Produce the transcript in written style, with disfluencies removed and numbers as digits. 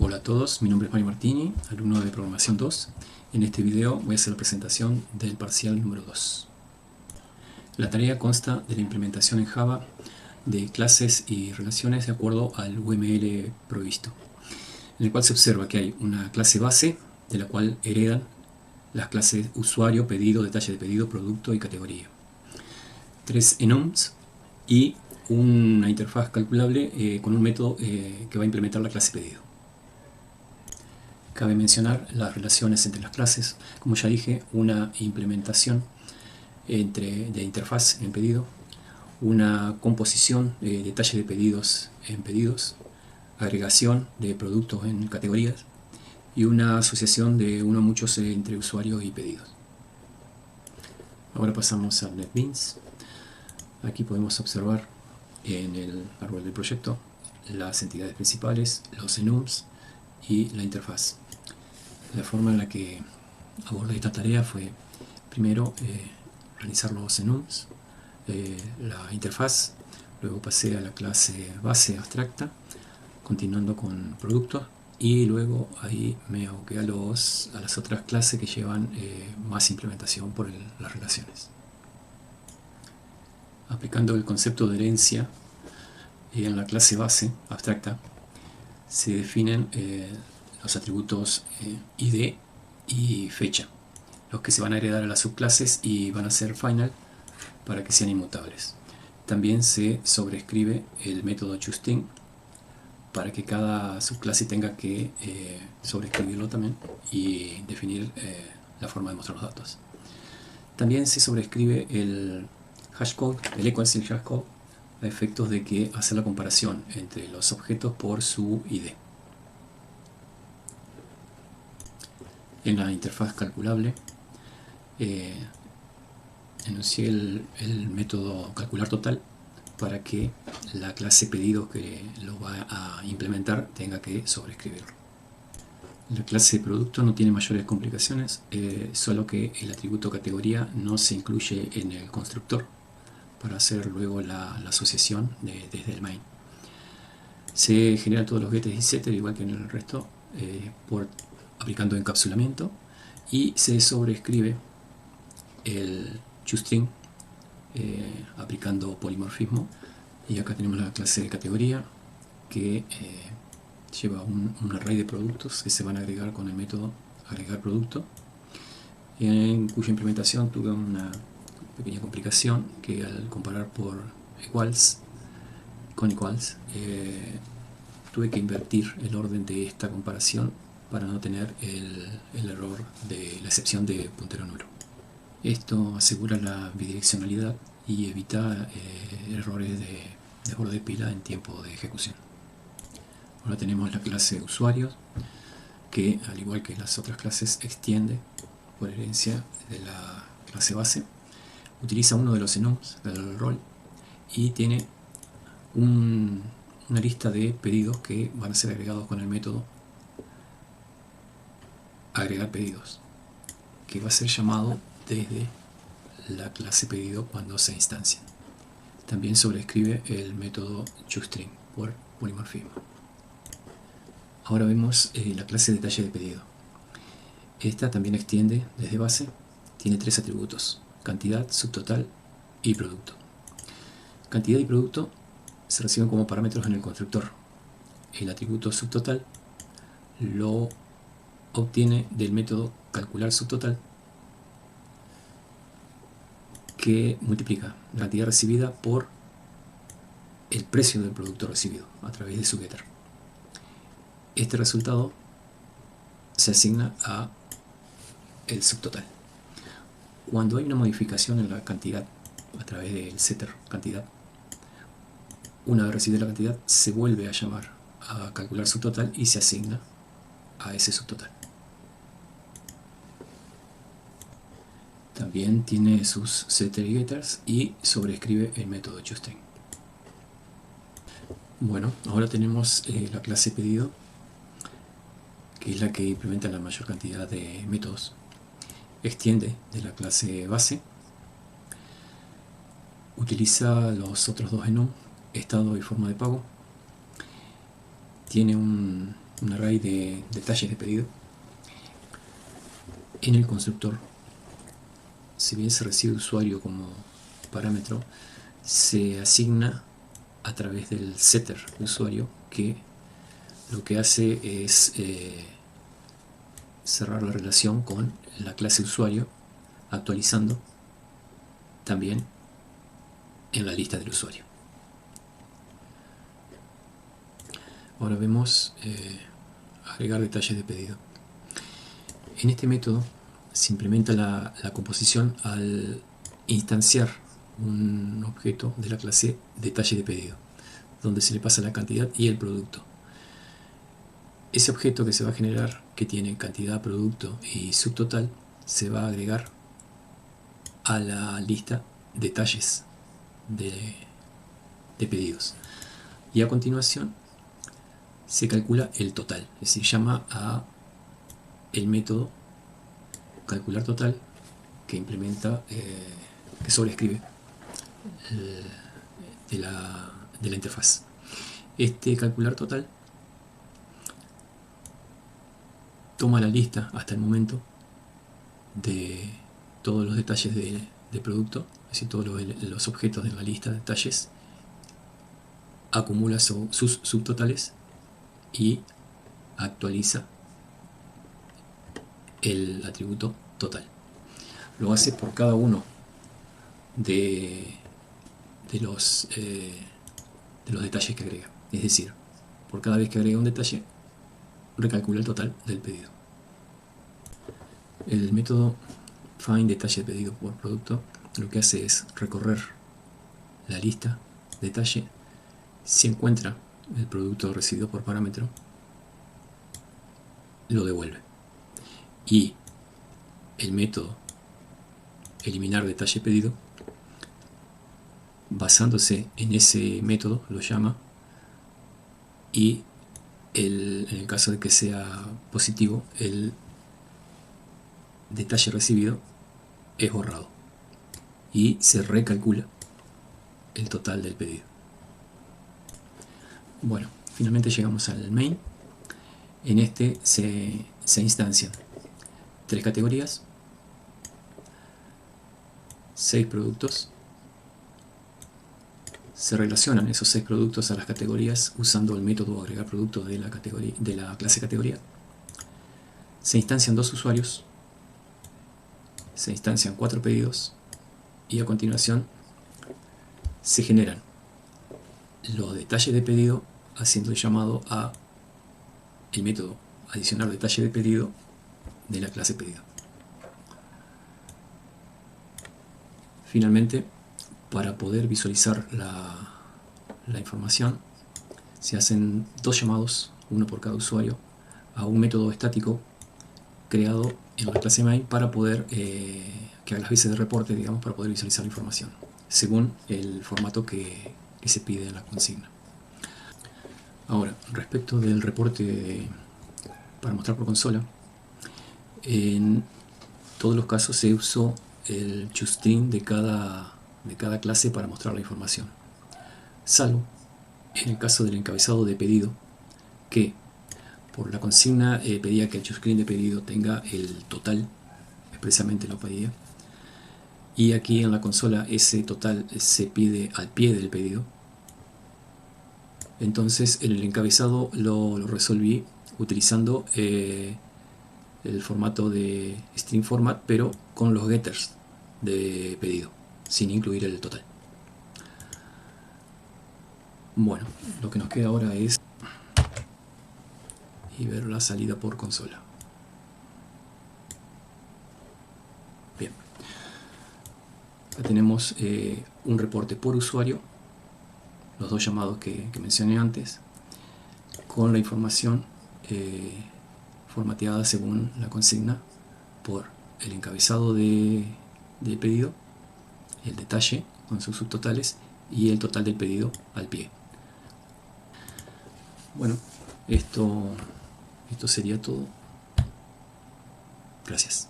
Hola a todos, mi nombre es Mario Martini, alumno de Programación 2. En este video voy a hacer la presentación del parcial número 2. La tarea consta de la implementación en Java de clases y relaciones de acuerdo al UML provisto, en el cual se observa que hay una clase base de la cual heredan las clases usuario, pedido, detalle de pedido, producto y categoría. 3 enums y una interfaz calculable con un método que va a implementar la clase pedido. Cabe mencionar las relaciones entre las clases, como ya dije, una implementación de interfaz en pedido, una composición de detalle de pedidos en pedidos, agregación de productos en categorías y una asociación de uno a muchos entre usuarios y pedidos. Ahora pasamos a NetBeans. Aquí podemos observar en el árbol del proyecto las entidades principales, los enums y la interfaz. La forma en la que abordé esta tarea fue primero realizar los enums, la interfaz, luego pasé a la clase base abstracta, continuando con productos, y luego ahí me aboqué a las otras clases que llevan más implementación por las relaciones. Aplicando el concepto de herencia en la clase base abstracta, se definen los atributos id y fecha, los que se van a heredar a las subclases y van a ser final para que sean inmutables. También se sobrescribe el método choosThing para que cada subclase tenga que sobreescribirlo también y definir la forma de mostrar los datos. También se sobrescribe el hashcode, el equals hashcode, a efectos de que hace la comparación entre los objetos por su ID. En la interfaz calculable enuncié el método calcular total para que la clase pedido que lo va a implementar tenga que sobreescribirlo. La clase producto no tiene mayores complicaciones, solo que el atributo categoría no se incluye en el constructor para hacer luego la asociación desde el main. Se generan todos los getters y setters igual que en el resto aplicando encapsulamiento, y se sobreescribe el choosThing aplicando polimorfismo. Y acá tenemos la clase de categoría que lleva un array de productos que se van a agregar con el método agregar producto, en cuya implementación tuve una pequeña complicación que al comparar por equals con equals tuve que invertir el orden de esta comparación para no tener el error de la excepción de puntero nulo. Esto asegura la bidireccionalidad y evita errores de desborde de pila en tiempo de ejecución. Ahora tenemos la clase usuarios, que al igual que las otras clases extiende por herencia de la clase base, utiliza uno de los enums del rol y tiene una lista de pedidos que van a ser agregados con el método agregar pedidos, que va a ser llamado desde la clase pedido cuando se instancia. También sobrescribe el método choosThing por polimorfismo. Ahora vemos la clase detalle de pedido. Esta también extiende desde base, tiene 3 atributos: cantidad, subtotal y producto. Cantidad y producto se reciben como parámetros en el constructor. El atributo subtotal lo obtiene del método calcular subtotal, que multiplica la cantidad recibida por el precio del producto recibido a través de su getter. Este resultado se asigna a el subtotal. Cuando hay una modificación en la cantidad a través del setter cantidad, una vez recibida la cantidad se vuelve a llamar a calcular subtotal y se asigna a ese subtotal. También tiene sus setter y getters y sobrescribe el método choosThing. Bueno, ahora tenemos la clase pedido, que es la que implementa la mayor cantidad de métodos. Extiende de la clase base, utiliza los otros dos enums, estado y forma de pago, tiene un un array de detalles de pedido. En el constructor, si bien se recibe usuario como parámetro, se asigna a través del setter de usuario, que lo que hace es cerrar la relación con la clase usuario, actualizando también en la lista del usuario. Ahora vemos agregar detalles de pedido. En este método se implementa la composición al instanciar un objeto de la clase detalle de pedido, donde se le pasa la cantidad y el producto. Ese objeto que se va a generar, que tiene cantidad, producto y subtotal, se va a agregar a la lista detalles de pedidos. Y a continuación se calcula el total, es decir, llama a el método calcular total que implementa, que sobrescribe de la interfaz. Este calcular total toma la lista hasta el momento de todos los detalles de producto, es decir, todos los objetos de la lista de detalles, acumula sus subtotales y actualiza el atributo total. Lo hace por cada uno de los detalles que agrega. Es decir, por cada vez que agrega un detalle, recalcula el total del pedido. El método find detalle pedido por producto lo que hace es recorrer la lista detalle. Si encuentra el producto recibido por parámetro, lo devuelve. Y el método eliminar detalle pedido, basándose en ese método, lo llama, y en el caso de que sea positivo, el detalle recibido es borrado y se recalcula el total del pedido. Bueno, finalmente llegamos al main. En este se instancian 3 categorías, 6 productos. Se relacionan esos 6 productos a las categorías usando el método agregar productos de la clase categoría. Se instancian 2 usuarios, se instancian 4 pedidos y a continuación se generan los detalles de pedido haciendo el llamado a el método adicionar detalle de pedido de la clase pedido. Finalmente, para poder visualizar la información, se hacen 2 llamados, uno por cada usuario, a un método estático creado en la clase main para poder que haga las veces de reporte, digamos, para poder visualizar la información según el formato que se pide en la consigna. Ahora, respecto del reporte para mostrar por consola, en todos los casos se usó el toString de cada clase para mostrar la información, salvo en el caso del encabezado de pedido, que por la consigna pedía que el toString de pedido tenga el total, expresamente lo pedía, y aquí en la consola ese total se pide al pie del pedido. Entonces en el encabezado lo resolví utilizando el formato de string format, pero con los getters de pedido, sin incluir el total. Bueno, lo que nos queda ahora es ver la salida por consola. Bien, acá tenemos un reporte por usuario, los 2 llamados que mencioné antes, con la información formateada según la consigna por el encabezado de pedido, el detalle con sus subtotales y el total del pedido al pie. Bueno, esto sería todo. Gracias.